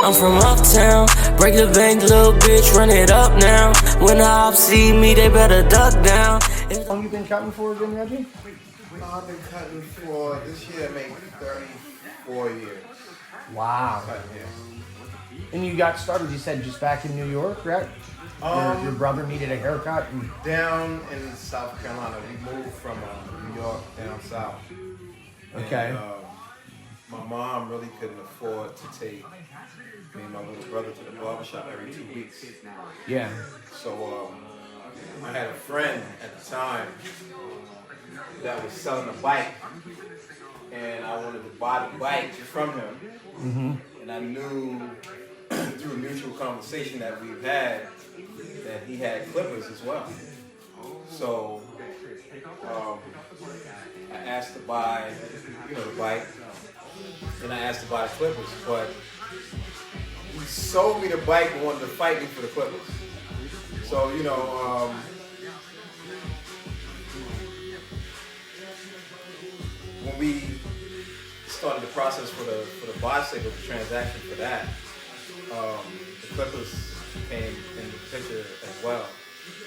I'm from Uptown, break the bank, little bitch, run it up now. When the ops see me, they better duck down. How long you been cutting for again, Reggie? I've been cutting for this year, maybe 34 years. Wow. And you got started, you said, just back in New York, right? Your brother needed a haircut? Down in South Carolina. We moved from New York down south. Okay. And, my mom really couldn't afford to take me and my little brother to the barbershop every 2 weeks. Yeah. So I had a friend at the time that was selling a bike, and I wanted to buy the bike from him. Mm-hmm. And I knew through a mutual conversation that we've had that he had clippers as well. So I asked to buy, the bike, and I asked to buy the clippers, but he sold me the bike and wanted to fight me for the clippers. So, when we started the process for the bicycle, the transaction for that, the clippers came in the picture as well.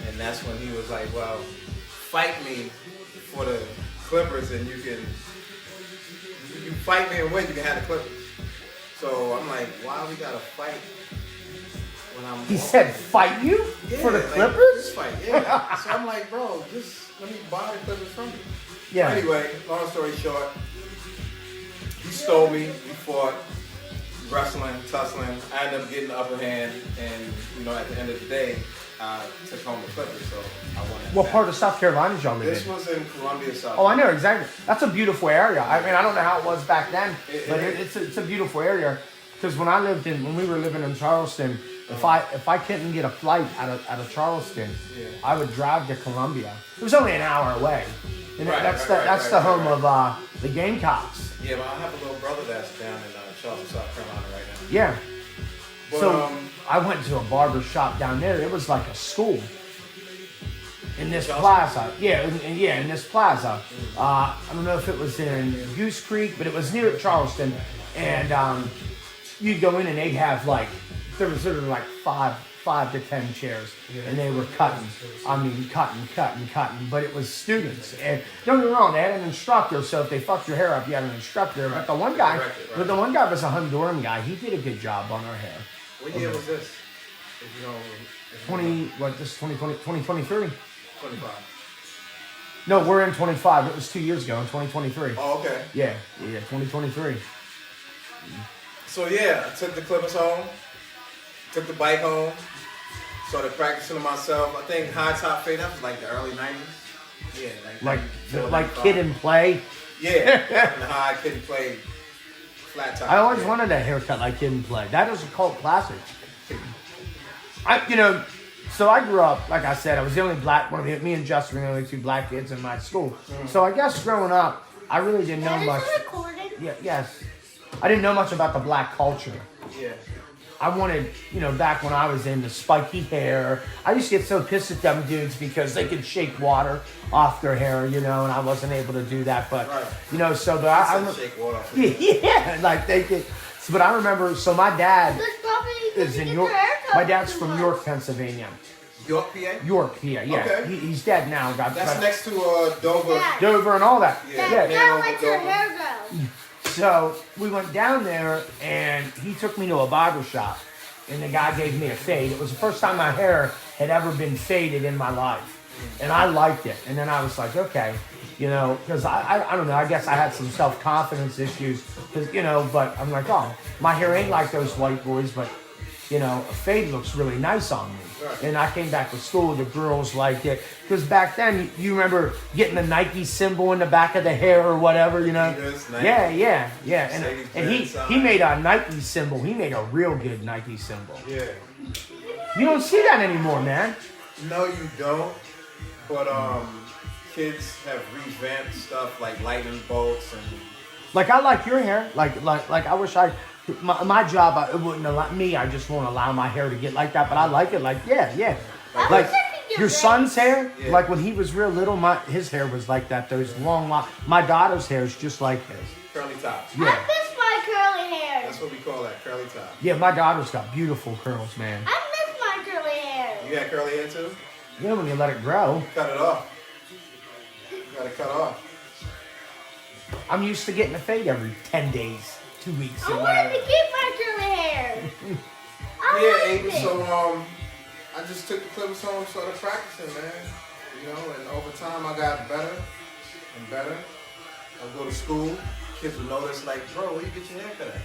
And that's when he was like, well, fight me for the clippers and you fight me and win, you can have the clippers. So I'm like, why we gotta fight when I'm... He said fight you for the clippers? Just fight, yeah. So I'm like, bro, just let me buy the clippers from you. Yeah. Anyway, long story short, he stole me, we fought, wrestling, tussling. I ended up getting the upper hand, and at the end of the day, I took home the clippers, so I won that. What part of South Carolina did y'all live in? This was in Columbia, South Carolina. Oh, I know, exactly. That's a beautiful area. I mean, I don't know how it was back then, but it's a beautiful area. Because when we were living in Charleston, if I couldn't get a flight out of Charleston, I would drive to Columbia. It was only an hour away. And that's the home of the Gamecocks. Yeah, but I have a little brother that's down in Charleston, South Carolina right now. Yeah. But, so I went to a barber shop down there. It was like a school. In this plaza. Yeah, in this plaza. I don't know if it was in Goose Creek, but it was near Charleston. And you'd go in and they'd have there was sort of like five to 10 chairs, and they were cutting. I mean, cutting. But it was students, and don't get me wrong, they had an instructor. So if they fucked your hair up, you had an instructor. But the one guy, was a Honduran guy. He did a good job on our hair. What year was this? If you don't, 2023. 25. No, we're in 25. It was 2 years ago in 2023. Oh, okay. Yeah, 2023. So yeah, I took the clippers home, took the bike home, started practicing to myself. I think high top fade, that was like the early 90s. Yeah, like Kid and Play. Yeah, and the high Kid and Play flat top. I always wanted a haircut like Kid and Play. That is a cult classic. So I grew up, like I said, I was the only black one. Me and Justin were the only two black kids in my school. Mm-hmm. So I guess growing up, I really didn't know much. Yeah, yes. I didn't know much about the black culture. Yeah. I wanted, back when I was in the spiky hair, I used to get so pissed at them dudes because they could shake water off their hair, and I wasn't able to do that. But, so I shake water off yeah, like they could. But I remember, so my dad is in York. My dad's from York, Pennsylvania. York, PA? York, PA, yeah. Okay. He's dead now. That's next to Dover. Dover and all that. Yeah. Now let your hair go. So we went down there, and he took me to a barber shop, and the guy gave me a fade. It was the first time my hair had ever been faded in my life, and I liked it. And then I was like, okay, because I don't know. I guess I had some self-confidence issues, but I'm like, oh, my hair ain't like those white boys, but a fade looks really nice on me. Right. And I came back to school, the girls liked it. Because back then, you remember getting the Nike symbol in the back of the hair or whatever, Yeah. And he made a Nike symbol. He made a real good Nike symbol. Yeah. You don't see that anymore, man. No, you don't. But kids have revamped stuff like lightning bolts and... Like, I like your hair. Like I wish I... My job, it wouldn't allow me. I just won't allow my hair to get like that. But I like it. Yeah. Like your son's hair. Yeah. Like when he was real little, his hair was like that. Those long locks. My daughter's hair is just like his. Curly top. Yeah. I miss my curly hair. That's what we call that, curly top. Yeah, my daughter's got beautiful curls, man. I miss my curly hair. You got curly hair too? You know when you let it grow. Cut it off. You gotta cut off. I'm used to getting a fade every 10 days, 2 weeks, I or wanted to whatever. keep my curly hair. Yeah, I Aiden, liked it. so I just took the clippers home, started practicing, man. You know, and over time I got better and better. I go to school, kids would notice, like, bro, where you get your hair cut at?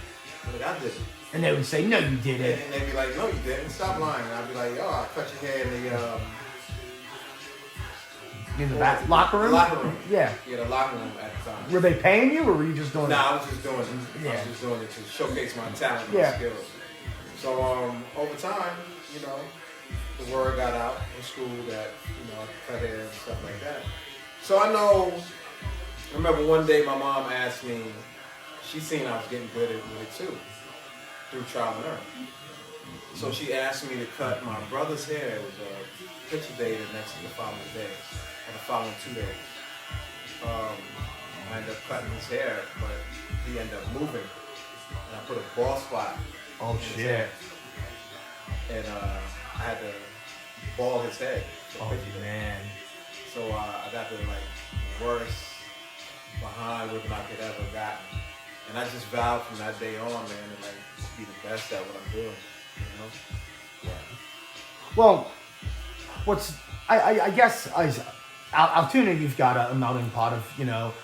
I'm like, I did it. And they would say, no, you didn't. And they'd be like, no, you didn't. Stop lying. And I'd be like, oh, I cut your hair In the back locker room? Locker room. Yeah. Yeah, the locker room at the time. Were they paying you, or were you just doing Nah, I was just doing it. I Yeah. was just doing it to showcase my talent and Yeah. skills. So over time, you know, the word got out in school that, you know, I could cut hair and stuff like that. So I remember one day my mom asked me, she seen I was getting good at it too, through trial and error. So she asked me to cut my brother's hair. It was a picture dated next to the following day, or the following 2 days. I ended up cutting his hair, but he ended up moving. And I put a bald spot. Oh, in his shit. hair. And I had to bald his head. for Oh, picture day. man. So I got the worst behind whipping I could ever gotten. And I just vowed from that day on, man, to be the best at what I'm doing. You know? Yeah. Well, I guess Altoona, you've got a melting pot of,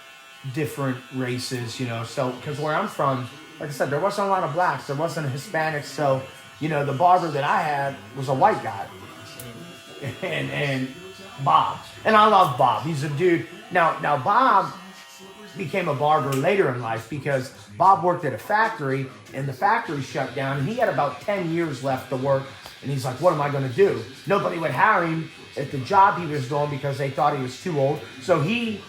different races, so, because where I'm from, like I said, there wasn't a lot of blacks, there wasn't Hispanics, so, the barber that I had was a white guy. And Bob. And I love Bob. He's a dude. Now Bob became a barber later in life because Bob worked at a factory and the factory shut down and he had about 10 years left to work. And he's like, what am I going to do? Nobody would hire him at the job he was doing because they thought he was too old. So he,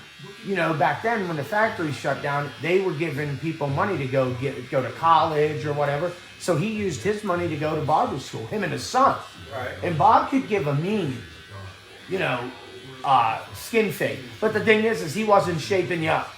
back then when the factory shut down, they were giving people money to go to college or whatever. So he used his money to go to barber school, him and his son. Right. And Bob could give a mean, skin fade. But the thing is he wasn't shaping you up.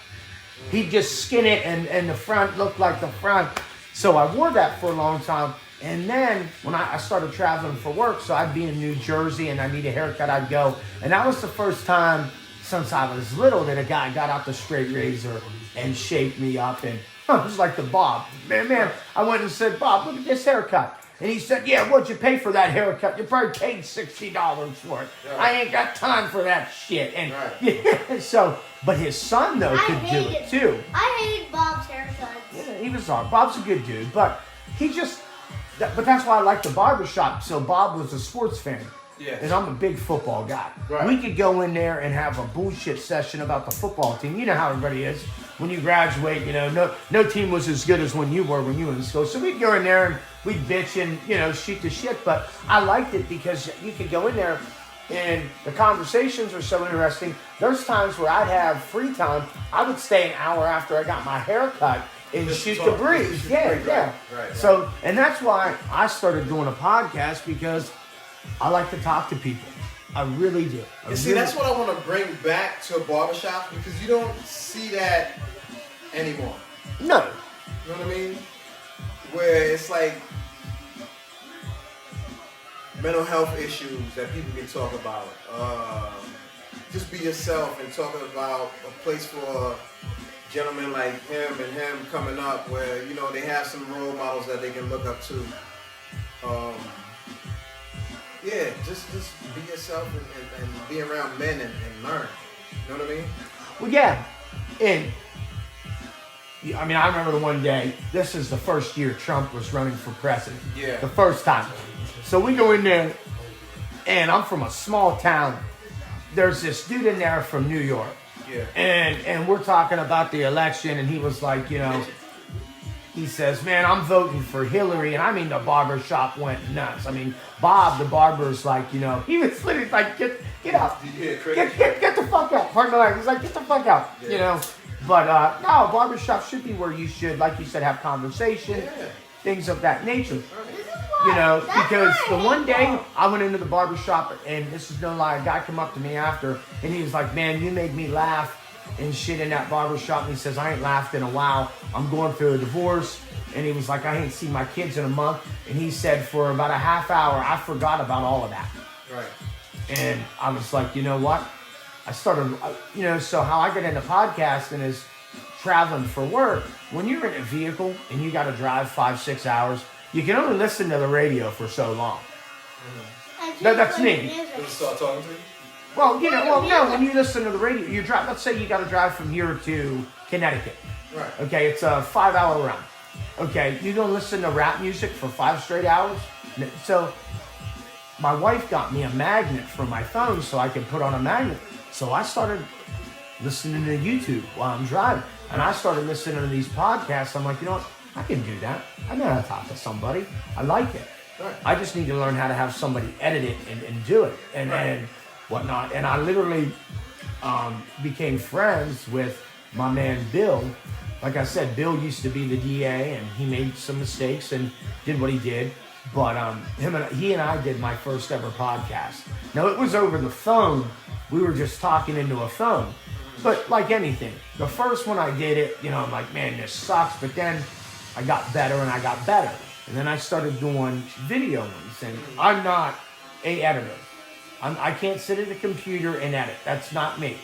He'd just skin it and the front looked like the front. So I wore that for a long time. And then when I started traveling for work, so I'd be in New Jersey and I need a haircut, I'd go. And that was the first time since I was little that a guy got out the straight razor and shaped me up. And I was like the Bob. Man, I went and said, Bob, look at this haircut. And he said, yeah, what'd you pay for that haircut? You probably paid $60 for it. Yeah. I ain't got time for that shit. And Right. but his son, though, could do it, too. I hated Bob's haircuts. Yeah, he was hard. Bob's a good dude, but he just... But that's why I like the barbershop. So Bob was a sports fan. Yeah. And I'm a big football guy. Right. We could go in there and have a bullshit session about the football team. You know how everybody is. When you graduate, no team was as good as when you were in school. So we'd go in there and we'd bitch and, shoot the shit. But I liked it because you could go in there and the conversations were so interesting. There's times where I'd have free time. I would stay an hour after I got my hair cut and Just shoot talk. the breeze. Shoot the Yeah, breeze, yeah. right. So, and that's why I started doing a podcast because I like to talk to people. I really do. And see, that's what I want to bring back to barbershops because you don't see that anymore. No. You know what I mean? Where it's like mental health issues that people can talk about. Just be yourself and talking about a place for gentlemen like him and him coming up where, they have some role models that they can look up to. Just be yourself and be around men and learn. You know what I mean? Well, yeah. And, I remember the one day, this is the first year Trump was running for president. Yeah. The first time. So we go in there, and I'm from a small town. There's this dude in there from New York. Yeah. And we're talking about the election, and he was like, he says, man, I'm voting for Hillary. And the barbershop went nuts. Bob, the barber's like, he was literally like, get out. Yeah, Get the fuck out. Pardon my language. He's like, get the fuck out, Yeah. But, no, barbershop should be where you should, like you said, have conversation, things of that nature. This is why. That's Because why the I one hate day Bob. I went into the barbershop, and this is no lie, a guy came up to me after, and he was like, man, you made me laugh and shit in that barbershop. And he says, I ain't laughed in a while. I'm going through a divorce. And he was like, I ain't seen my kids in a month. And he said for about a half hour, I forgot about all of that. Right. And I was like, you know what? I started, so how I get into podcasting is traveling for work. When you're in a vehicle and you got to drive 5-6 hours, you can only listen to the radio for so long. That's me. Did you start talking to you? Well, no, when you listen to the radio, you drive, let's say you got to drive from here to Connecticut. Right. Okay, it's a 5-hour run. Okay, you gonna listen to rap music for 5 straight hours? So, my wife got me a magnet for my phone so I could put on a magnet. So I started listening to YouTube while I'm driving. And I started listening to these podcasts. I'm like, you know what? I can do that. I know how to talk to somebody. I like it. Right. I just need to learn how to have somebody edit it and do it and whatnot. And I literally became friends with my man Bill. Like I said, Bill used to be the DA, and he made some mistakes and did what he did. But he and I did my first ever podcast. Now, it was over the phone. We were just talking into a phone. But like anything, the first one I did it, I'm like, man, this sucks. But then I got better and I got better. And then I started doing video ones. And I'm not an editor. I can't sit at a computer and edit. That's not me.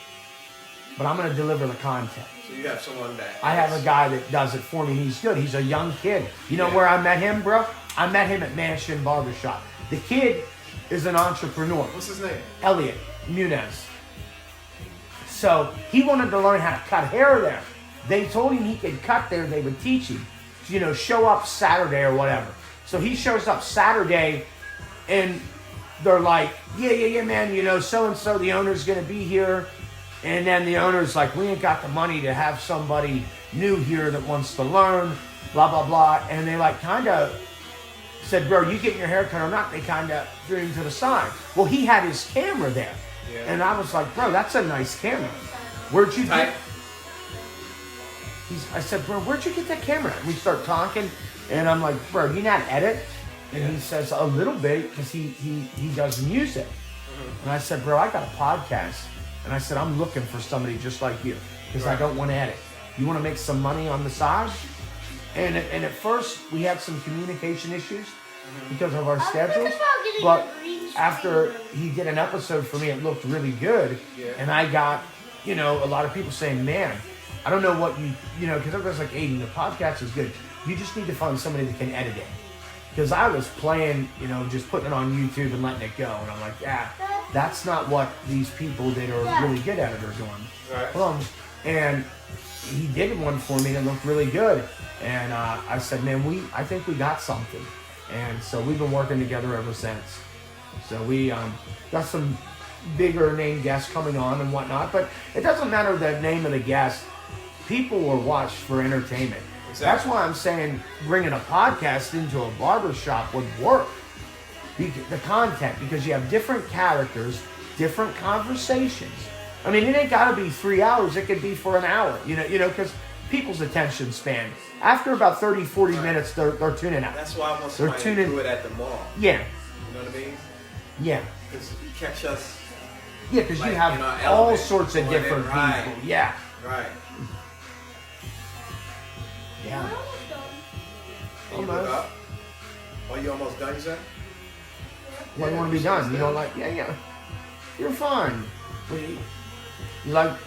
But I'm going to deliver the content. So you have someone that... I have a guy that does it for me. He's good. He's a young kid. You know where I met him, bro? I met him at Mansion Barbershop. The kid is an entrepreneur. What's his name? Elliot Muniz. So he wanted to learn how to cut hair there. They told him he could cut there. They would teach him. Show up Saturday or whatever. So he shows up Saturday, and they're like, yeah, man, so-and-so, the owner's going to be here. And then the owner's like, we ain't got the money to have somebody new here that wants to learn, blah, blah, blah. And they kind of said, bro, you getting your hair cut or not? They kind of threw him to the side. Well, he had his camera there. Yeah. And I was like, bro, that's a nice camera. Where'd you get? I said, bro, where'd you get that camera? And we start talking, and I'm like, bro, you not edit? And he says, a little bit, because he does music. Mm-hmm. And I said, bro, I got a podcast. And I said, I'm looking for somebody just like you, because I don't want to edit. You want to make some money on the side? And at first, we had some communication issues because of our schedules. But after he did an episode for me, it looked really good. Yeah. And I got, a lot of people saying, man, I don't know what because everybody's like, Aden, the podcast is good. You just need to find somebody that can edit it. Because I was playing, just putting it on YouTube and letting it go. And I'm like, that's not what these people that are really good at it are doing. Right. And he did one for me that looked really good. And I said, man, I think we got something. And so we've been working together ever since. So we got some bigger name guests coming on and whatnot. But it doesn't matter the name of the guest. People will watch for entertainment. Exactly. That's why I'm saying bringing a podcast into a barbershop would work. The content, because you have different characters, different conversations. I mean, it ain't got to be 3 hours. It could be for an hour, because people's attention span, after about 30, 40 minutes, they're tuning out. That's why I want somebody to do it at the mall. Yeah. You know what I mean? Yeah. Because you catch us. Yeah, because you have all sorts of different people. Yeah. Right. Yeah. Can you look up? Oh, you almost done, you said? Well, you want to be done. You don't like, yeah. You're fine. You like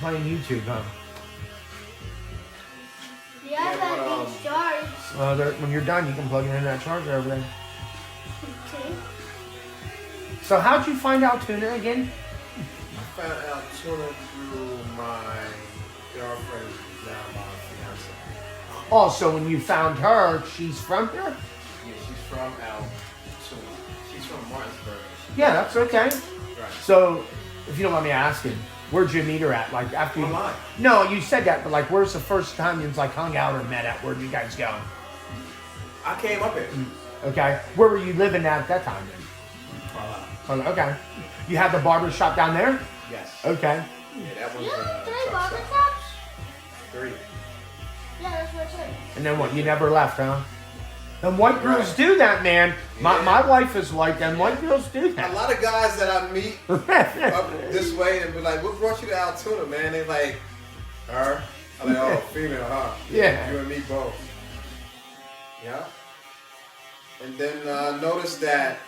playing YouTube, huh? Yeah, that thing's charged. When you're done, you can plug it into that charger over there. Okay. So how'd you find Altoona again? I found Altoona through my girlfriend, now my fiance. Oh, so when you found her, she's from here? Yeah, she's from Altoona. She's from Martinsburg. Yeah, that's okay. Right. So, if you don't mind me asking, where'd you meet her at? Like after you... Online. No, you said that, but where's the first time you hung out or met at? Where'd you guys go? I came up here. Okay. Where were you living at that time then? Okay. You had the barber shop down there? Yes. Okay. Yeah, that one's You have 3 truck barber stop. shops? 3. Yeah, that's what I said. And then what? You never left, huh? And white girls do that, man. My wife is like that. White girls do that. A lot of guys that I meet up this way and be like, what brought you to Altoona, man? They like, her. I'm like, oh, female, huh? Yeah. You and me both. Yeah. And then noticed that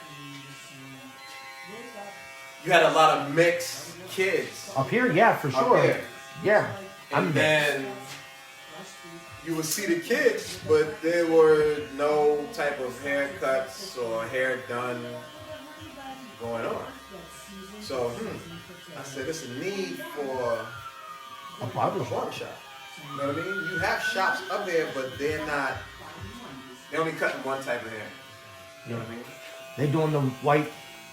you had a lot of mixed kids. Up here, yeah, for sure. Up here. Yeah. And then you would see the kids, but there were no type of haircuts or hair done going on. So, I said, there's a need for a barbershop. You know what I mean? You have shops up there, but they're only cutting one type of hair. You know what I mean? They're doing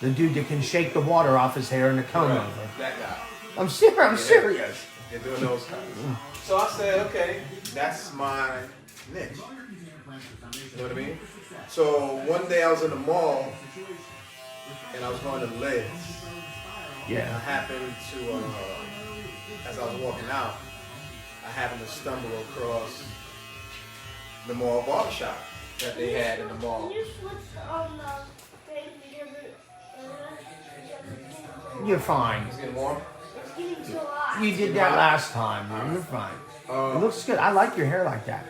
the dude that can shake the water off his hair in a comb over. That guy. I'm serious. They're doing those cuts. So I said, okay, that's my niche. You know what I mean? So one day I was in the mall and I was going to Lids. Yeah. I happened to, as I was walking out, I happened to stumble across the mall barbershop that they had in the mall. Can you switch on the thing You're fine. It's getting warm? It's getting too hot. You did that last time. You're fine. It looks good. I like your hair like that.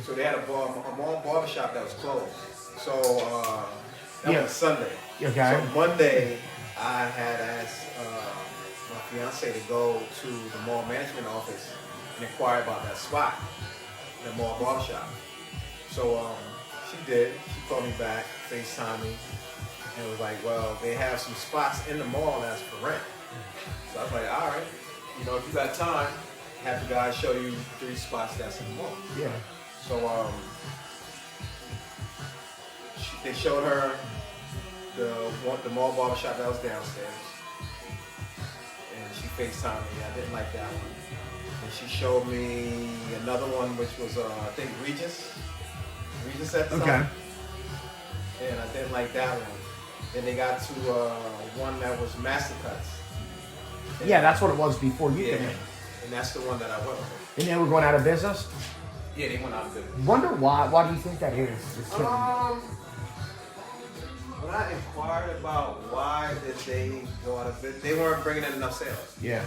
So they had a mall barbershop that was closed. So that was Sunday. Okay. So Monday, I had asked my fiance to go to the mall management office and inquire about that spot, the mall barbershop. So she did. She called me back, FaceTime me, and was like, well, they have some spots in the mall that's for rent. So I was like, all right, if you got time, have the guys show you 3 spots that's in the mall. Yeah. So they showed her the mall barbershop that was downstairs, and she FaceTimed me. I didn't like that one. And she showed me another one, which was I think Regis at the time. And I didn't like that one. Then they got to one that was Master Cuts. Yeah, that's what it was before you came in. And that's the one that I went with. And they were going out of business? Yeah, they went out of business. Wonder why? Why do you think that is? When I inquired about why did they go out of business, they weren't bringing in enough sales. Yeah.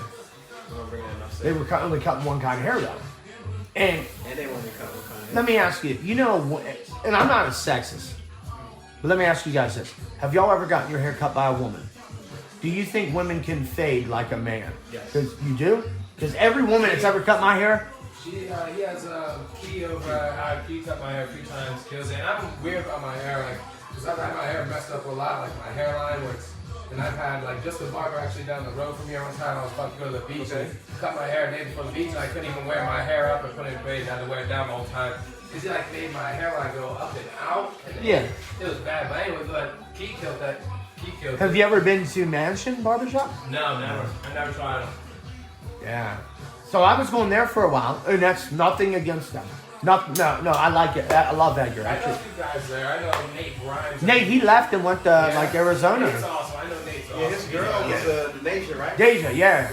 They weren't bringing in enough sales. They were only cutting one kind of hair though. And they were only cutting one kind of hair. let me ask you, and I'm not a sexist, but let me ask you guys this. Have y'all ever gotten your hair cut by a woman? Do you think women can fade like a man? Yes. Because you do? Because every woman that's ever cut my hair, he has a key over. I cut my hair a few times. And I'm weird about my hair, because I've had my hair messed up a lot, like my hairline and I've had just a barber actually down the road from here. One time I was about to go to the beach and cut my hair the day before the beach, and I couldn't even wear my hair up and put it in braids. I had to wear it down the whole time. Because he made my hairline go up and out. And it was bad. But anyway, Key killed that. Have you ever been to Mansion Barbershop? No, never. I never tried them. Yeah. So I was going there for a while, and that's nothing against them. No, I like it. I love Edgar. I know a few guys there. I know Nate Grimes. Nate, he left and went to Arizona. Nate's awesome. I know Nate's awesome. Yeah, his girl was Denasia, right? Deja, yeah.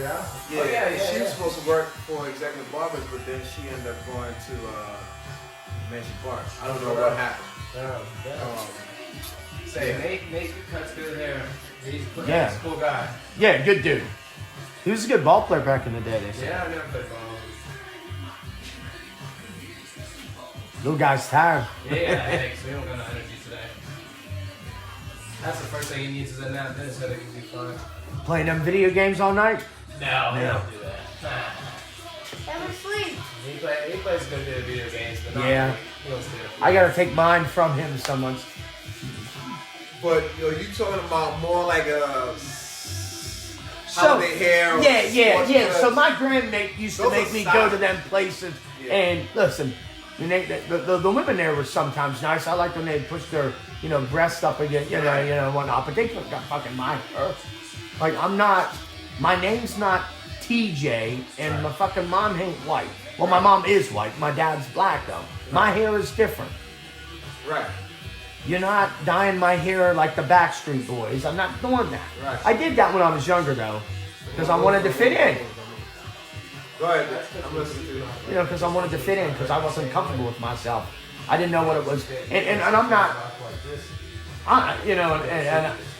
She was supposed to work for Executive Barberz, but then she ended up going to Mansion Park. I don't know what happened. Say, Nate cuts good hair. He's a cool guy. Yeah, good dude. He was a good ball player back in the day, they said. Yeah, I never played ball. Little guy's tired. Yeah, headaches. We don't got no energy today. That's the first thing he needs is a nap. Then his headache will be fine. Playing them video games all night? No, we don't do that. Never sleep. He plays a good bit of video games, but not he don't stay up. I gotta take mine from him so much. But you talking about more like a holiday hair? Or yeah. So my grandmate used to make me go to them places. Yeah. And listen, the women there were sometimes nice. I liked when they pushed their breasts up again, whatnot. But they got fucking my hair. Like my name's not TJ, and my fucking mom ain't white. Well, my mom is white. My dad's black though. My hair is different. Right. You're not dyeing my hair like the Backstreet Boys. I'm not doing that. Right. I did that when I was younger, though, because I wanted to fit in. Go ahead. I'm listening to you. Because I wanted to fit in, because I wasn't comfortable with myself. I didn't know what it was. And I'm not,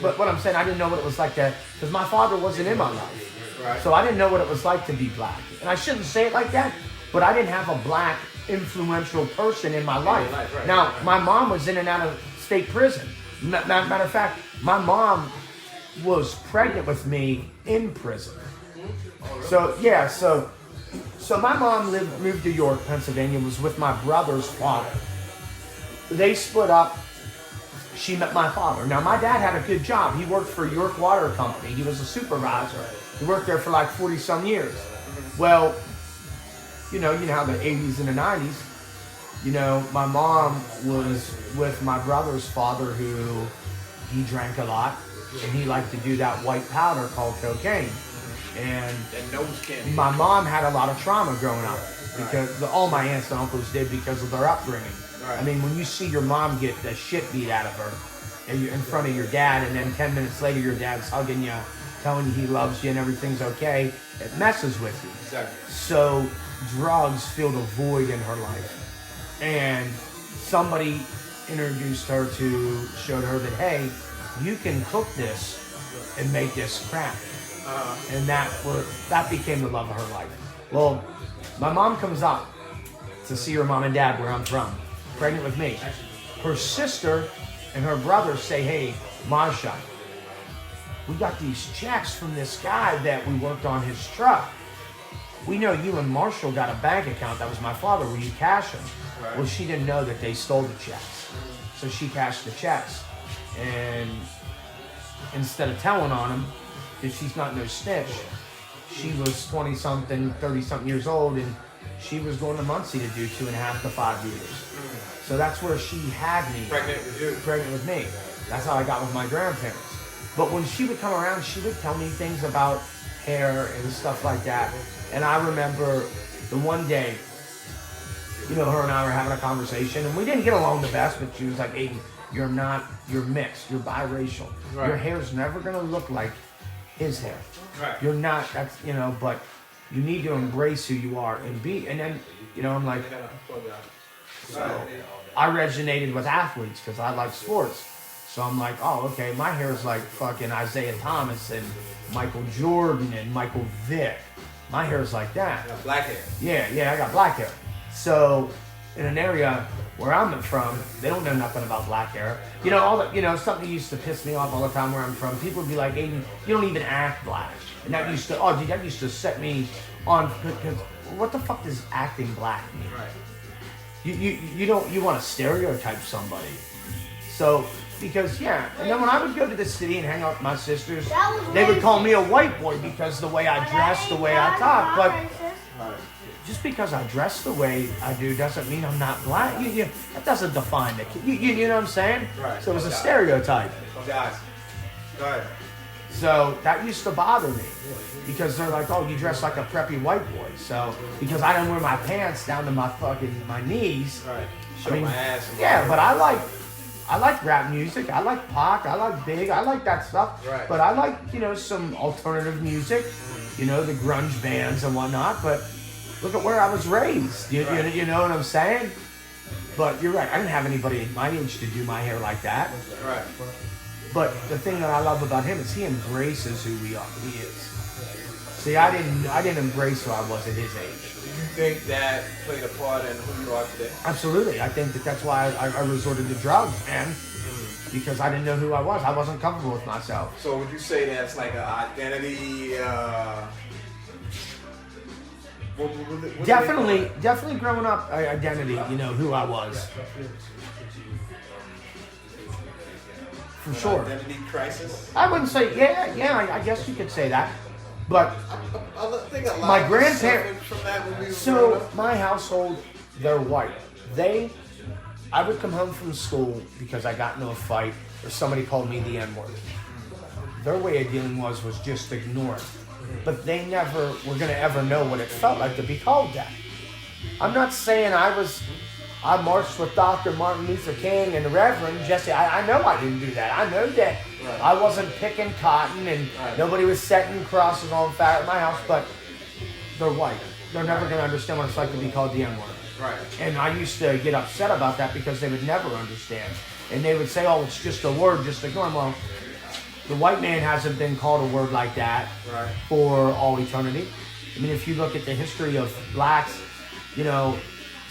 but what I'm saying, I didn't know what it was like to, because my father wasn't in my life. Right. So I didn't know what it was like to be black. And I shouldn't say it like that, but I didn't have a black influential person in my life. Right, Now, right. my mom was in and out of state prison. Matter of fact, my mom was pregnant with me in prison. So yeah, so my mom moved to York, Pennsylvania, was with my brother's father. They split up. She met my father. Now my dad had a good job. He worked for York Water Company. He was a supervisor. He worked there for like 40 some years. Well, you know how the 80s and the 90s, my mom was with my brother's father, who he drank a lot, and he liked to do that white powder called cocaine. And That nose candy. my mom had a lot of trauma growing up because all my aunts and uncles did because of their upbringing. Right. I mean, when you see your mom get the shit beat out of her and you're in front of your dad, and then 10 minutes later your dad's hugging you, telling you he loves you and everything's okay, it messes with you. Exactly. So drugs filled a void in her life. And somebody introduced her showed her that, hey, you can cook this and make this crack. And that became the love of her life. Well, my mom comes up to see her mom and dad where I'm from, pregnant with me. Her sister and her brother say, hey, Masha, we got these checks from this guy that we worked on his truck. We know you and Marshall got a bank account. That was my father. Will you cash them? Right. Well, she didn't know that they stole the checks. So she cashed the checks. And instead of telling on them, because she's not no snitch, she was 20-something, 30-something years old, and she was going to Muncie to do 2.5 to 5 years. So that's where she had me. Pregnant with you. Pregnant with me. That's how I got with my grandparents. But when she would come around, she would tell me things about hair and stuff like that. And I remember the one day, her and I were having a conversation, and we didn't get along the best, but she was like, Aden, you're mixed, you're biracial. Right. Your hair's never gonna look like his hair. Right. You're not, but you need to embrace who you are and be. And then, I'm like, so I resonated with athletes because I like sports. So I'm like, oh, okay, my hair is like fucking Isaiah Thomas and Michael Jordan and Michael Vick. My hair is like that. You got black hair. Yeah, I got black hair. So in an area where I'm from, they don't know nothing about black hair. Something used to piss me off all the time where I'm from. People would be like, Aden, you don't even act black. And that used to set me on, because what the fuck does acting black mean? Right. You want to stereotype somebody. So, because, and then when I would go to the city and hang out with my sisters, they would call me a white boy because the way I dress, the way I talk. But just because I dress the way I do doesn't mean I'm not black. That doesn't define it. You know what I'm saying? Right. So it was a stereotype. Oh, guys. Go ahead. So that used to bother me because they're like, oh, you dress like a preppy white boy. So because I didn't wear my pants down to my knees. Right. Show my ass. Yeah, but I like rap music. I like Pac. I like Big. I like that stuff. Right. But I like, some alternative music, the grunge bands and whatnot. But look at where I was raised. You know what I'm saying? But you're right. I didn't have anybody at my age to do my hair like that. Right. But the thing that I love about him is he embraces who he is. See, I didn't embrace who I was at his age. Do you think that played a part in who you are today? Absolutely. I think that's why I resorted to drugs, man. Because I didn't know who I was. I wasn't comfortable with myself. So would you say that's like an identity? What Definitely growing up, identity, who I was. For sure. Identity crisis? I wouldn't say, I guess you could say that. But I think a lot my of us grandparents, suffered from that when we were growing so up. my household, they're white. I would come home from school because I got into a fight or somebody called me the N-word. Their way of dealing was just ignore it. But they never were going to ever know what it felt like to be called that. I'm not saying I marched with Dr. Martin Luther King and the Reverend Jesse. I know I didn't do that. I know that I wasn't picking cotton and nobody was setting crosses on fire at my house, but they're white. They're never going to understand what it's like to be called the N-word. Right. And I used to get upset about that because they would never understand. And they would say, oh, it's just a word, just ignore them. Well, the white man hasn't been called a word like that for all eternity. I mean, if you look at the history of blacks,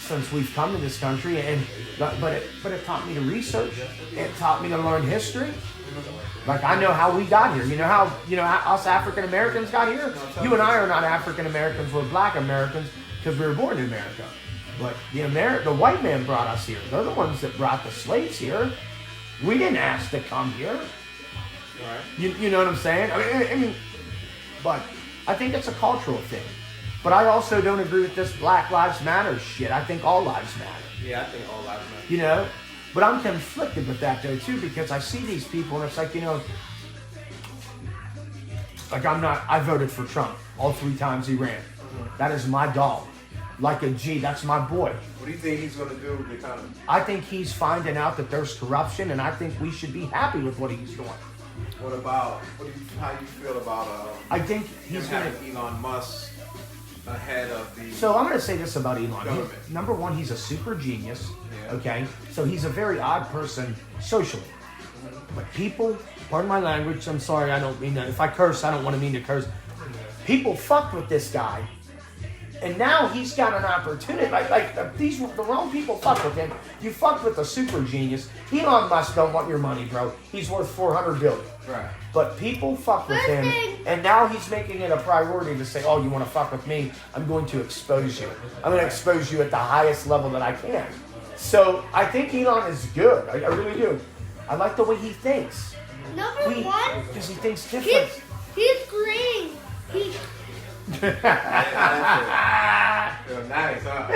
since we've come to this country, but it taught me to research. It taught me to learn history. Like I know how we got here. You know how us African Americans got here. You and I are not African Americans. We're Black Americans because we were born in America. But the white man brought us here. They're the ones that brought the slaves here. We didn't ask to come here. Right. You know what I'm saying? I mean, but I think it's a cultural thing. But I also don't agree with this Black Lives Matter shit. I think all lives matter. Yeah, I think all lives matter. You know? But I'm conflicted with that though too, because I see these people and it's like, like I voted for Trump all 3 times he ran. That is my dog. Like a G, that's my boy. What do you think he's going to do with the economy? I think he's finding out that there's corruption, and I think we should be happy with what he's doing. What about, how do you feel about I think he's going having Elon Musk ahead of the So I'm going to say this about Elon. government? Number one, he's a super genius, Yeah. okay? So he's a very odd person socially. But people, pardon my language, I'm sorry, I don't mean that. If I curse, I don't want to mean to curse. People fucked with this guy. And now he's got an opportunity. The wrong people fuck with him. You fucked with a super genius. Elon Musk don't want your money, bro. He's worth $400 billion. Right. But people fuck with him, and now he's making it a priority to say, "Oh, you want to fuck with me? I'm going to expose you. I'm going to expose you at the highest level that I can." So I think Elon is good. I really do. I like the way he thinks. Number one, Because he thinks different. he's green. He Feel nice, huh?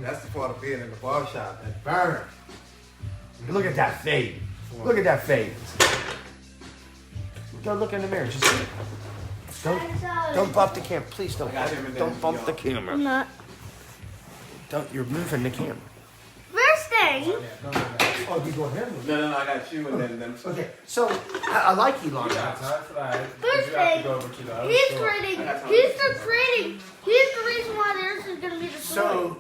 That's the part of being in the barbershop. That burn. Look at that fade. Look at that fade. Go look in the mirror. Just don't bump the camera. Please don't. got him in Don't there. bump the camera. not. You're moving the camera. First thing, Oh, you go ahead. No, I got you and then them. Okay, so I like Elon Yeah, Musk. time for that. First You have to thing, go over to the other he's store. creating. He's the creating. He's the reason why this is gonna be destroyed.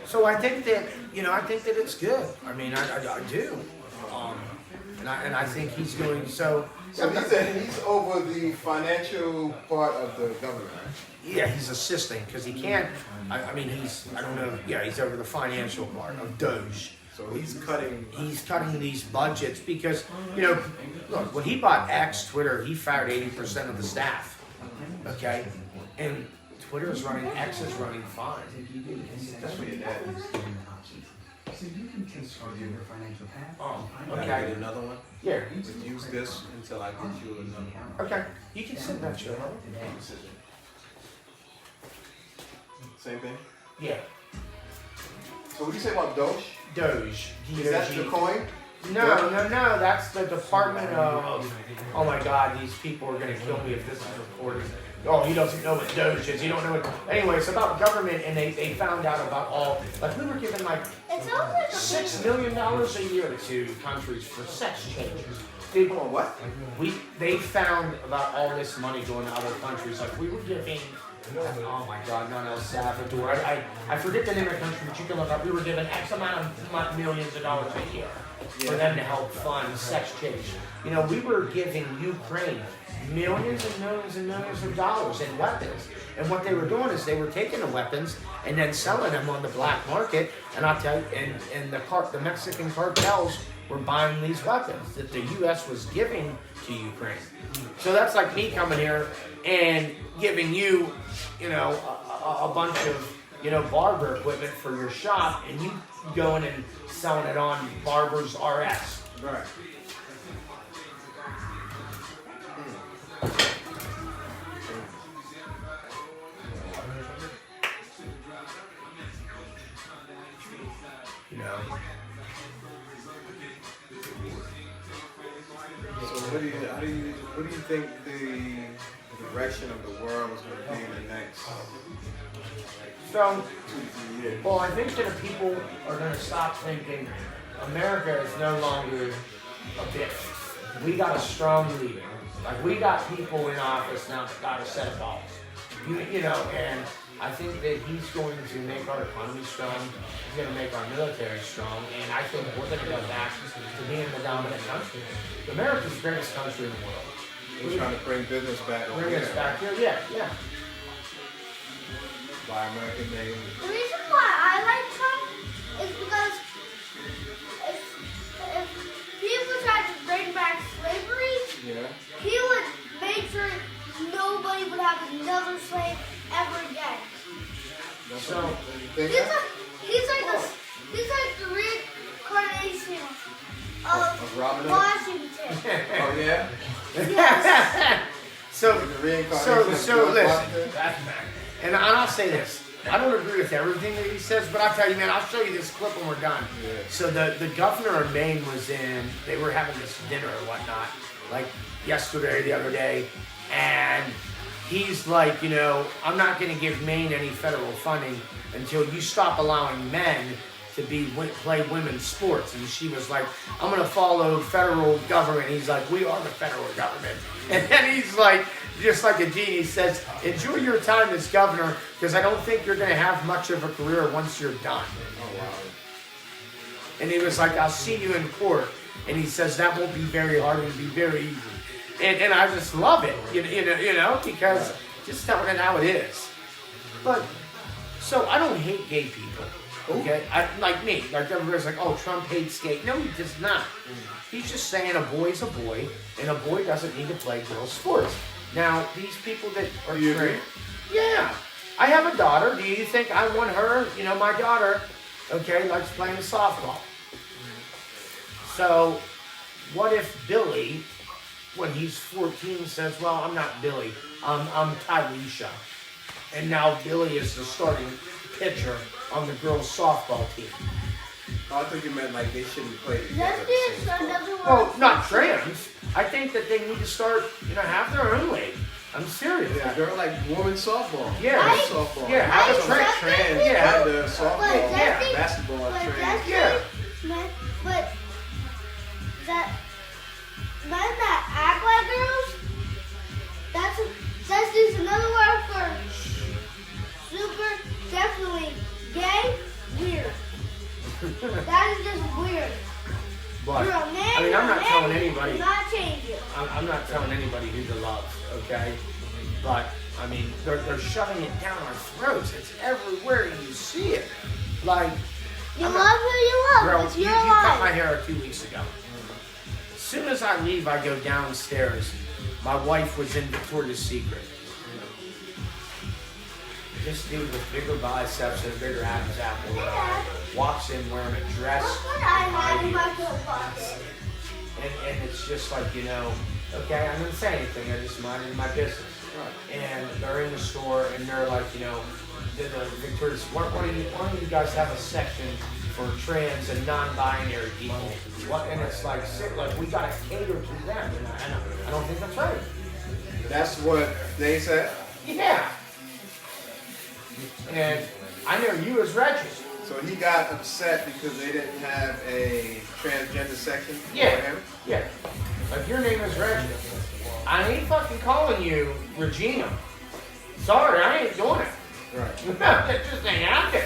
So I think that I think that it's good. I mean, I do. And I think he's going so. So he said he's over the financial part of the government, right? Yeah, he's assisting because he can't. I mean, I don't know. Yeah, he's over the financial part of Doge. So he's cutting. He's cutting these budgets because, look, when he bought X, Twitter, he fired 80% of the staff. Okay? And Twitter's running, X is running fine. That's what it is. Oh, Can I okay. get another one? Yeah. Just use this until I get you another one. Okay. You can send that to him. Same thing. Yeah. So what do you say about Doge? Doge. Is that the coin? No. That's the Department of. Oh my God, these people are gonna kill me if this is recorded. Oh, he doesn't know what Doge is. You don't know what. Anyway, it's about government, and they found out about all. Like we were given like It sounds like $6 million a year to countries for sex changes. People, what? They found about all this money going to other countries. Like we were giving. Oh my God, not El Salvador. I forget the name of the country, but you can look up. We were given X amount of millions of dollars a year for them to help fund sex change. We were giving Ukraine millions and millions and millions of dollars in weapons. And what they were doing is they were taking the weapons and then selling them on the black market. And I'll tell you, and the Mexican cartels were buying these weapons that the U.S. was giving to Ukraine. So that's like me coming here and giving you, a bunch of, barber equipment for your shop, and you going and selling it on Barber's RS. Right. So what do you think the direction of the world is going to be in the next So, 2-3 years? well, I think that if people are going to stop thinking America is no longer a bitch. We got a strong leader. Like, we got people in office now that got a set of balls. And I think that he's going to make our economy strong. He's going to make our military strong. And I think we're going to go back to being the dominant country. America's the greatest country in the world. We're trying to bring business back over Bring us here. back here, yeah. Buy American made. The reason why I like Trump is because if people tried to bring back slavery, Yeah. he would make sure nobody would have another slave ever again. So, You think He's that? like the reincarnation of Robin Hood? Washington. Oh yeah. Yes. so, The reincarnation. so of George listen, Washington? and I'll say this. I don't agree with everything that he says, but I'll tell you, man, I'll show you this clip when we're done. Yeah. So the governor of Maine was in, they were having this dinner or whatnot, like yesterday or the other day, and he's like, you know, I'm not going to give Maine any federal funding until you stop allowing men to play women's sports. And she was like, I'm going to follow federal government. He's like, we are the federal government. And then he's like, just like a genie, says, enjoy your time as governor, because I don't think you're going to have much of a career once you're done. Oh wow. And he was like, I'll see you in court. And he says, that won't be very hard, it'll be very easy. And I just love it, you know, because just telling it how it is. But, so I don't hate gay people, okay? Like me, like everybody's like, oh, Trump hates gay. No, he does not. He's just saying a boy's a boy, and a boy doesn't need to play girls' sports. Now, these people that are You straight, agree? yeah. I have a daughter. Do you think I want her, you know, my daughter, okay, likes playing softball. So, what if Billy, when he's 14, says, well, I'm not Billy, I'm Tyresha. And now Billy is the starting pitcher on the girls' softball team. Oh, I think you meant like they shouldn't play together. Let's at do the same time. another one. Well, not trans. I think that they need to start, you know, have their own league. I'm serious. Yeah, they're like women's softball. Yeah. Men's softball. Yeah, have It's a like trans- trans. yeah. Have the softball, yeah, basketball, but trans. Yeah. But that men that act like girls, that's just another word for super definitely gay, weird. That is just weird. But, You're a man. I mean, you're I'm a not man, telling you anybody. do not change it. I'm not telling anybody who to love, okay? But, I mean, they're shoving it down our throats. It's everywhere you see it. Like, You I'm love not- who you love. Bro, It's you your cut my life. hair 2 weeks ago. As soon as I leave, I go downstairs. My wife was in Victoria's Secret. This dude with bigger biceps and a bigger Adam's apple walks in wearing a dress. Look what I have in my coat pocket. And it's just like, you know, okay, I didn't say anything, I just minded my business. And they're in the store and they're like, you know, the Victoria's, why don't you guys have a section for trans and non-binary people? And it's like, we gotta cater to them, and I don't think that's right. That's what they said. Yeah. And I know you as Reggie. So he got upset because they didn't have a transgender section for Yeah. him. Yeah. Like your name is Reggie. I ain't fucking calling you Regina. Sorry, I ain't doing it. Right. That just ain't happening.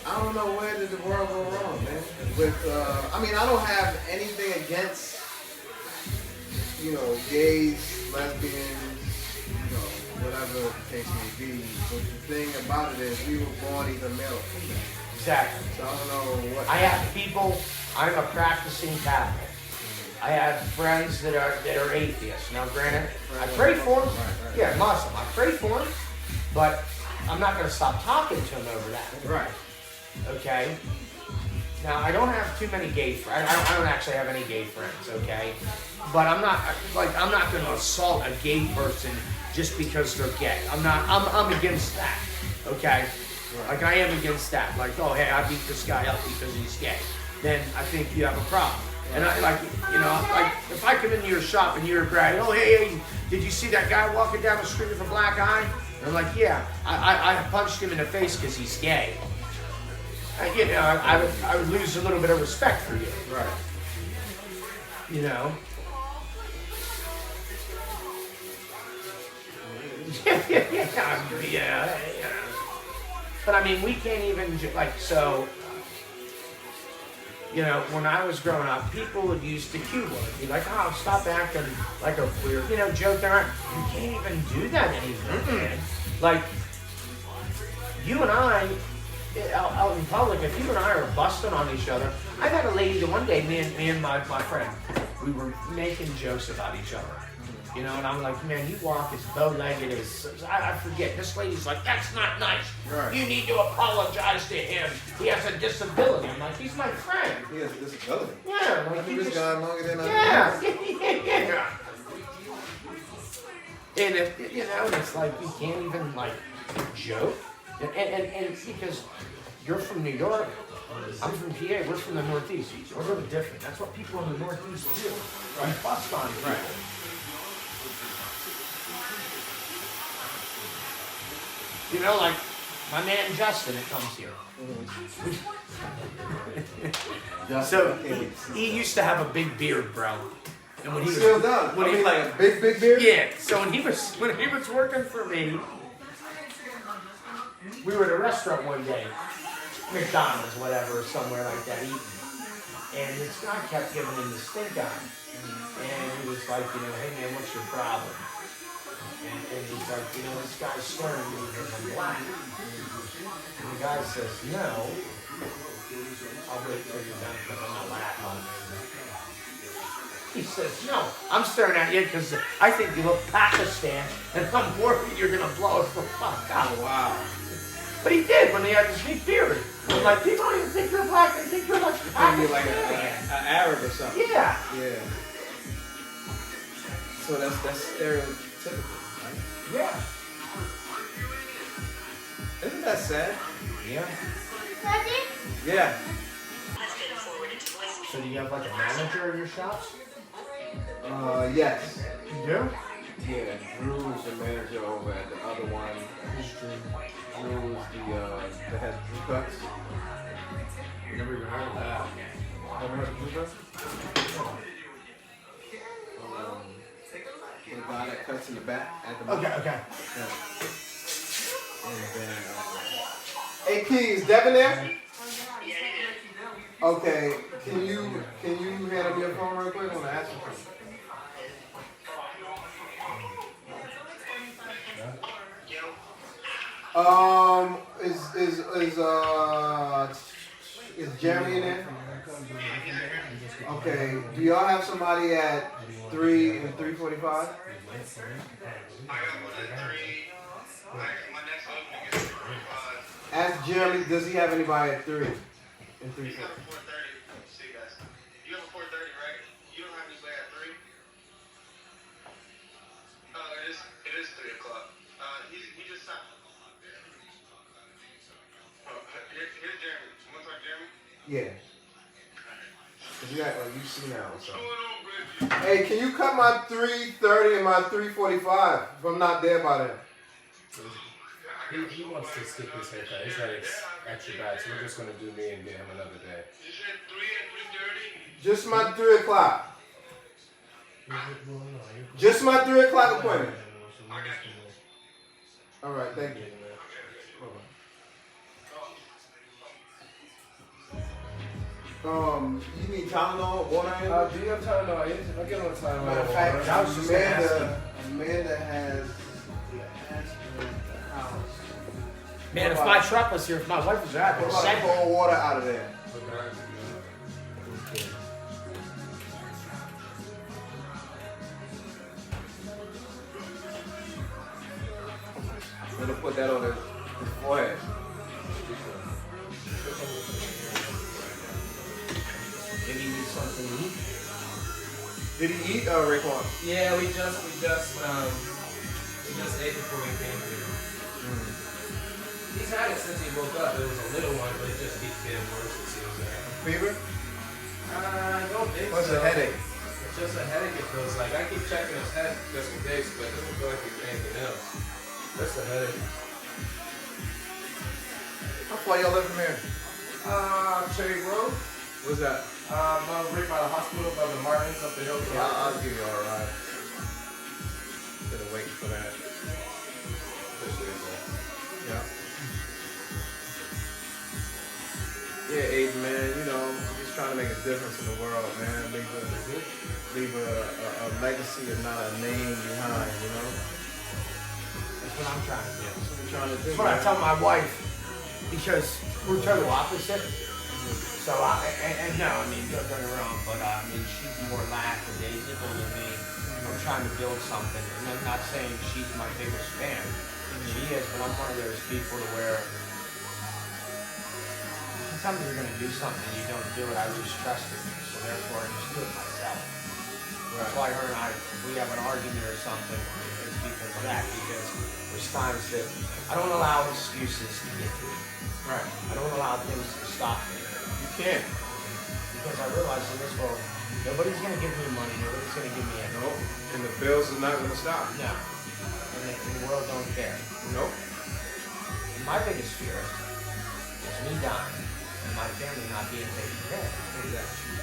I don't know where did the world go wrong, man. With I mean, I don't have anything against, you know, gays, lesbians, you know, whatever the case may be. But the thing about it is, we were born either male or female. Exactly. So I don't know what. I have people. I'm a practicing Catholic. I have friends that are atheists. Now, granted, I pray for them. Right. Yeah, Muslim. I pray for them, but I'm not going to stop talking to them over that. Right. Okay. Now, I don't have too many gay friends. I don't actually have any gay friends. Okay. But I'm not going to assault a gay person just because they're gay. I'm against that. Okay. Right. Like I am against that. Like, oh hey, I beat this guy up because he's gay. Then I think you have a problem. And I like, you know, like if I come into your shop and you're bragging, oh hey, did you see that guy walking down the street with a black eye? And I'm like, yeah, I punched him in the face because he's gay. You know, I would lose a little bit of respect for you. Right. You know. Yeah. But I mean, we can't even like so. you know, when I was growing up, people would use the Q word. Be like, oh, stop acting like a weird, you know, joke around. You can't even do that anymore, man. Like, you and I, out in public, if you and I are busting on each other, I've had a lady that one day, me and my friend, we were making jokes about each other. You know, and I'm like, man, you walk as bow-legged as, I forget. This lady's like, that's not nice. Right. You need to apologize to him. He has a disability. I'm like, he's my friend. He has a disability. Yeah. Like, I think this guy longer than yeah. Yeah. And if, you know, it's like, you can't even, like, joke. And because you're from New York, I'm from PA, we're from the Northeast. We're a little different. That's what people in the Northeast do. We bust on people. Right. You know, like my man Justin that comes here. So he used to have a big beard, bro. And when he Still was, does. when he like a big beard? yeah. So when he was working for me, we were at a restaurant one day, McDonald's, whatever, or somewhere like that, eating. And this guy kept giving him the stink eye. And he was like, you know, hey man, what's your problem? And he's like, you know, this guy's staring at me because I'm black. And the guy says, no, I'll wait till you're done because I'm not black. He says, no, I'm staring at you because I think you look Pakistan and I'm worried you're going to blow us the fuck out. Wow. But he did when he had this big beard. I'm like, people don't even think you're black, they think you're like Pakistan. Maybe like an Arab or something. Yeah. Yeah. So that's stereotypical. Yeah. Isn't that sad? Yeah. Daddy? Yeah. So do you have like a manager in your shops? Yes. You do? Yeah, Drew is the manager over at the other one. Who's Drew? Drew is the head Drew Cuts. Never even heard of that. Never heard of Drew Cuts? The guy that cuts in the back at the Okay, okay. Yeah. And then, hey Keys, Devin there? Okay, can you hand him your phone real quick? I want to ask you something. Is Jeremy in there? Okay. Do y'all have somebody at 3 and 3:45? I got one at 3. My next opening is 3:45. Ask Jeremy, does he have anybody at 3 and 3:45? You have a 4:30. See you guys. You have a 4:30, right? You don't have anybody at 3? Oh, it is 3 o'clock. He just signed. Oh, here's Jeremy. You want to talk to Jeremy? Yeah. Cause you act like you see now. So. What's going on, Reggie? Hey, can you cut my 3:30 and my 3:45 if I'm not there by then? He wants to skip his haircut. His headache's extra bad, so we're just going to do me and get him another day. You said 3 and 3:30? Just my 3 o'clock. Just my 3 o'clock appointment. All right, thank you. You need Tylenol, water? Do you have time? No, I'll get him a time. Matter of fact, I was just Amanda has the house. Man, if my truck was here, if my wife was there, I'd What be about sick. cold water out of there? I'm gonna put that on his forehead. Maybe you need something to eat. Did he eat, Raekwon? Yeah, we just ate before we came here. He's had it since he woke up. It was a little one, but it just keeps getting worse, it seems like. Fever? I don't think What's so. a headache? It's just a headache, it feels like. I keep checking his head just in case, but it doesn't feel like it's anything else. Just a headache. How far y'all live from here? Cherry Grove. What's that? Right by the hospital, by the Martins up the hill. Yeah, I'll give you all a ride. Instead of waiting for that. Yeah. Yeah, Aiden, man, you know, just trying trying to make a difference in the world, man. Leave a legacy and not a name behind, you know? That's what I'm trying to do. That's what we're trying to do. That's what I man. tell my wife, because we're total opposite. So no, I mean, don't get me wrong, but I mean, she's more lackadaisical than me. I'm trying to build something, and I'm not saying she's my biggest fan. She is, but I'm one of those people to where sometimes you're gonna do something, you don't do it, I lose trust in you, so therefore I just do it myself. That's why her and I, if we have an argument or something, it's because of that, because there's times that I don't allow excuses to get to me. Right. I don't allow things to stop me. You can't. Because I realize in this world, nobody's gonna give me money, nobody's gonna give me anything. Nope. And the bills are not going to stop. No. And the world don't care. Nope. And my biggest fear is me dying and my family not being taken care of. Exactly.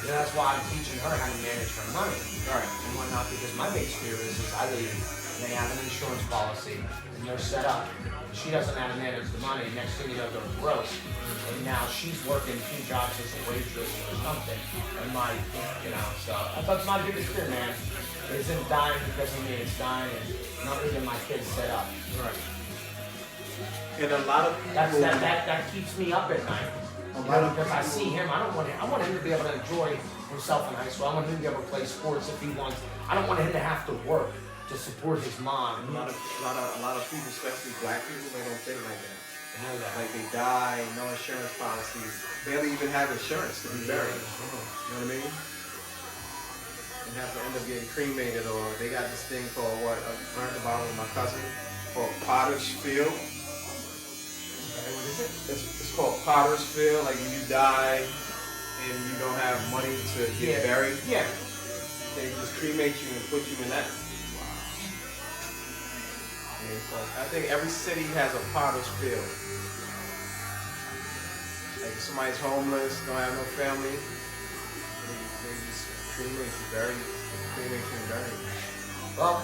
And that's why I'm teaching her how to manage her money. Right. And whatnot, because my biggest fear is I leave and they have an insurance policy and they're set up. She doesn't know how to manage the money. Next thing you know, they're broke. And now she's working 2 jobs as a waitress or something. And so that's my biggest fear, man. It isn't dying because of me, it's dying and not leaving my kids set up. Right. And a lot of people. That keeps me up at night. Because I see him, I want him to be able to enjoy himself in high school. I want him to be able to play sports if he wants. I don't want him to have to work to support his mom. A lot of people, especially black people, they don't think like that. I know that. Like they die, no insurance policies, barely even have insurance to be buried. You know what I mean? And have to end up getting cremated, or they got this thing called what I learned about with my cousin called Potter's Field. What is it? It's called Potter's Field. Like when you die and you don't have money to get buried, Yeah. they just cremate you and put you in that. I think every city has a Potter's Field. Like if somebody's homeless, don't have no family, they just cremate you, bury you. Well,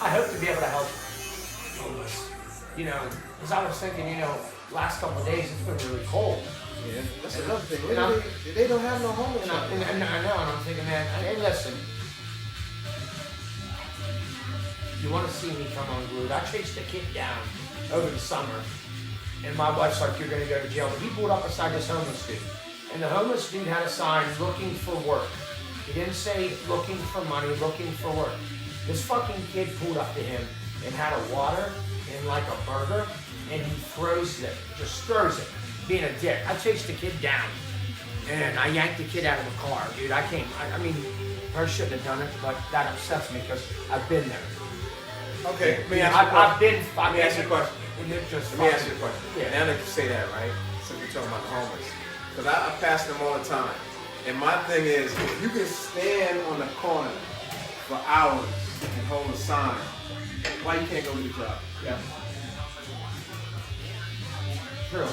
I hope to be able to help homeless. Because I was thinking, last couple of days it's been really cold. Yeah, that's another thing. And They don't have no homeless. And I know, and I'm thinking, man, hey, listen. You want to see me come unglued? I chased a kid down over the summer, and my wife's like, you're going to go to jail. But he pulled up beside this homeless dude, and the homeless dude had a sign, looking for work. He didn't say looking for money, looking for work. This fucking kid pulled up to him and had a water and like a burger, and he just throws it, being a dick. I chased the kid down, and I yanked the kid out of the car, dude. I mean, I shouldn't have done it, but that upsets me because I've been there. Okay, let me ask you a question. Yeah. Now that you say that, right? Since you're talking about the homeless. Because I pass them all the time. And my thing is, if you can stand on the corner for hours and hold a sign, why you can't go to your job? Yeah. True.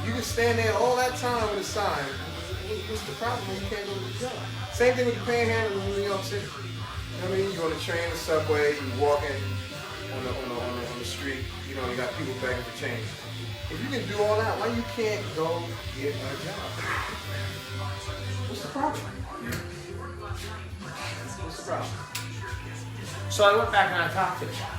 You can stand there all that time with a sign. What's the problem when you can't go to your job? Same thing with the panhandlers in New York City. You know what I mean? You're on the train, the subway, you're walking on the street, you got people begging for change. If you can do all that, why you can't go get a job? What's the problem? What's the problem? So I went back and I talked to the guy.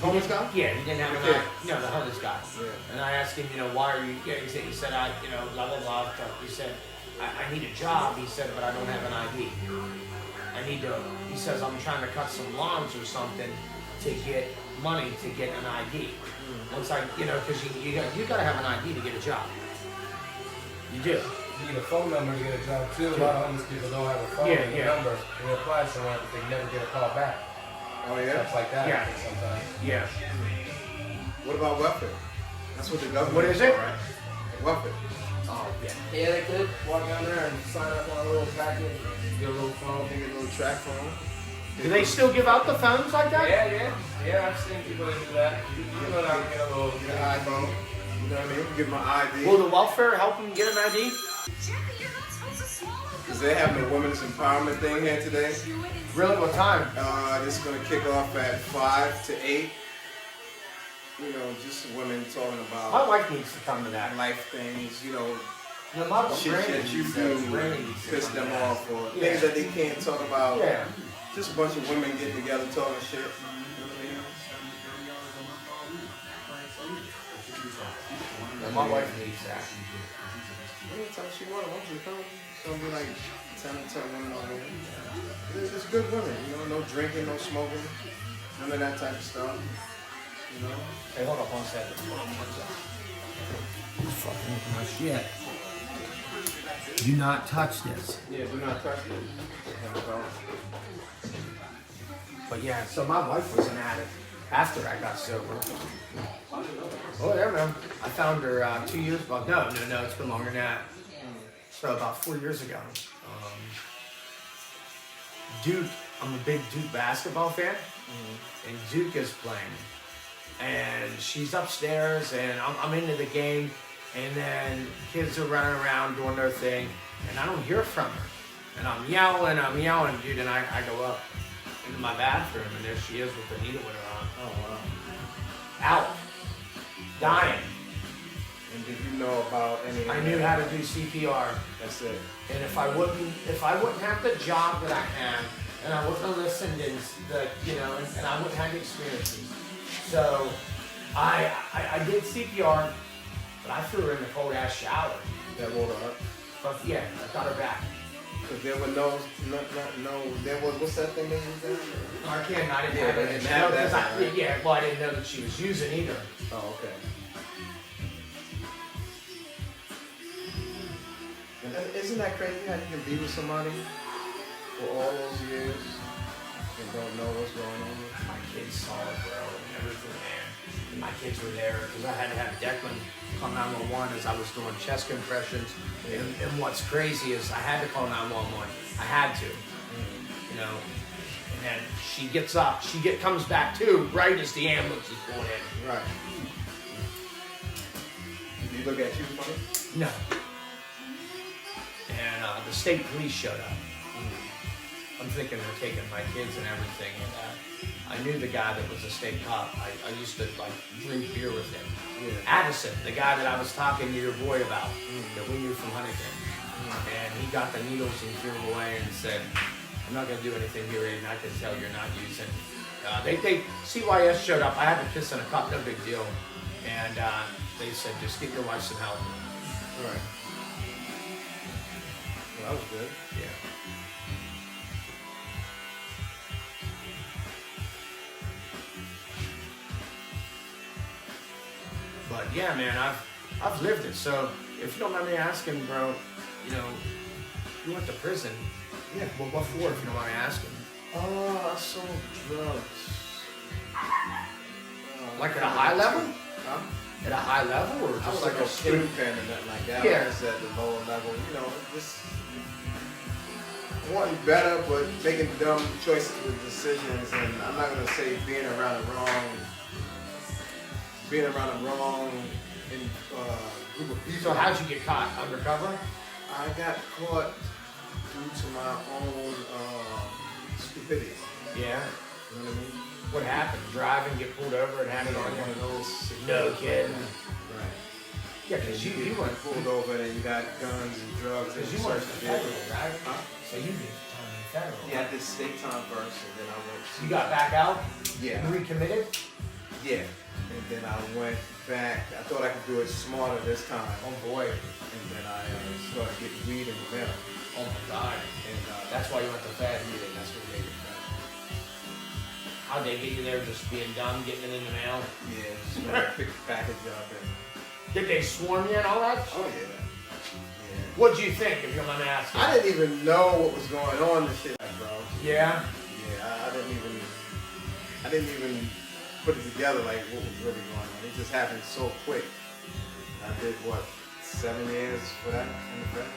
Homeless guy? Yeah, he didn't have an Okay. ID. No, the homeless guy. Yeah. And I asked him, why are you, he said, blah, blah, blah. He said, I need a job, he said, but I don't have an ID. He says, I'm trying to cut some lawns or something to get money to get an ID. Once because you got to have an ID to get a job. You do. You need a phone number to get a job too. A lot of homeless people don't have a phone number. They apply somewhere, but they never get a call back. Oh yeah? Stuff like that. Yeah. Sometimes. Yeah. What about welfare? That's what the government What is it? Right? Welfare. Oh, yeah. Yeah, they could walk down there and sign up on a little packet, get a little phone. Get a little track phone. Do they still give out the phones like that? Yeah, I've seen people that do that. You know that I can get a little, Get an iPhone. You know what I mean? Give my ID. Will the welfare help them get an ID? Because they having a women's empowerment thing here today. Really? What time? This is going to kick off at 5 to 8. you know, just women talking My about wife needs to come to that. life things, you know, No, my shit Brandon that you needs do to- Brandon needs to piss come to them that. off, or Yeah. things that they can't talk about. Yeah. Just a bunch of women getting together talking shit. You know what I mean? No, my wife needs that. Anytime she wants to come, it's gonna be like 10 women on there. It's good women, you know, no drinking, no smoking, none of that type of stuff. You know? Hey, hold up 1 second. Hold on 1 second. Fucking my shit. Do not touch this. Yeah, do not touch it. But yeah, so my wife was an addict after I got sober. Oh yeah, man. I found her 2 years ago. No, it's been longer than that. So about 4 years ago. Duke, I'm a big Duke basketball fan, and Duke is playing. And she's upstairs, and I'm into the game, and then kids are running around doing their thing, and I don't hear from her. And I'm yelling, dude, and I go up into my bathroom, and there she is with the needle in her arm. Oh wow. Out. Dying. And did you know about any? I knew how to do CPR. That's it. And if I wouldn't have the job that I had, and I wouldn't have listened and and I wouldn't have the experiences. So I did CPR, but I threw her in the cold ass shower. That rolled her up. But yeah, I got her back. Because there were no, there was, what's that thing that you said? Narcan, I didn't Yeah, have they it. didn't have that, right? Yeah, well, I didn't know that she was using either. Oh, okay. And isn't that crazy how you can be with somebody for all those years and don't know what's going on? My kids saw it, bro, and everything, man. And my kids were there because I had to have Declan call 911 as I was doing chest compressions. And what's crazy is I had to call 911. I had to, you know. And then she gets up, comes back too, right as the ambulance is going in. Right. Did you look at you funny? No. And the state police showed up. I'm thinking they're taking my kids and everything. And I knew the guy that was a state cop. I used to like drink beer with him. Yeah. Addison, the guy that I was talking to your boy about, that we knew from Huntington. And he got the needles and threw them away and said, I'm not going to do anything here, Aiden. I can tell you're not using. CYS showed up. I had to piss in a cup, no big deal. And they said, just get your wife some help. Right. Well, that was good. Yeah. But yeah, man, I've lived it. So if you don't mind me asking, bro, you know, you went to prison. Yeah. Well, what for, if you don't mind me asking? I sold drugs. Like at a high level? Huh? At a high level, or I just was like like a a student pen or nothing like that. Yeah. I was at the lower level, you know, just wanting better, but making dumb choices with decisions. And I'm not gonna say being around the wrong group of people. So how'd you get caught? Undercover? I got caught due to my own stupidity. Yeah. You know what I mean? What happened? Driving, get pulled over, and had it on One of you? those. No kidding. Right. Yeah, because you weren't pulled over and you got guns and drugs. Because and you weren't such federal, vehicles. right? Huh? So you did time in federal. Yeah, I did state time first, and then I went. You got back out? Yeah. You recommitted? Yeah. And then I went back. I thought I could do it smarter this time. Oh boy. And then I started getting weed in the mail. Oh my God. And That's why you went to Fed. yeah, that's what made it better. How'd they get you there just being dumb, getting it in the mail? Yeah, just went and picked the package up and. Did they swarm you and all that? Oh yeah. Yeah. What'd you think, if you don't mind me asking? I didn't even know what was going on this shit, bro. Yeah? Yeah, I didn't even put it together like what was really going on. It just happened so quick. I did what, 7 years for that in the feds?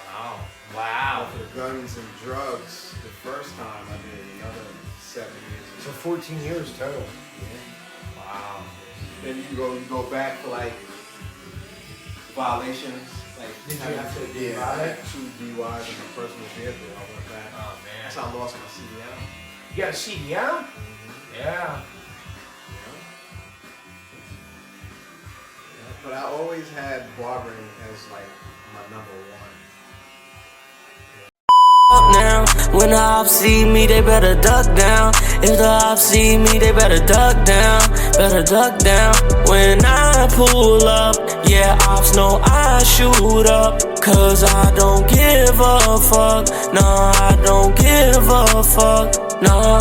Wow. Wow. For the guns and drugs, the first time I did another 7 years. So 14 years total. Yeah. Wow. Then you go back for like violations. Like Did you have to do yeah, I violate? had 2 DUIs in my personal vehicle. I went back. Oh man. That's how I lost my CDL. You got a CDL? Yeah. But I always had barbering as like my number one. Now, when the ops see me, they better duck down. If the ops see me, they better duck down. Better duck down. When I pull up, yeah, ops know I shoot up. Cause I don't give a fuck. No, I don't give a fuck. No.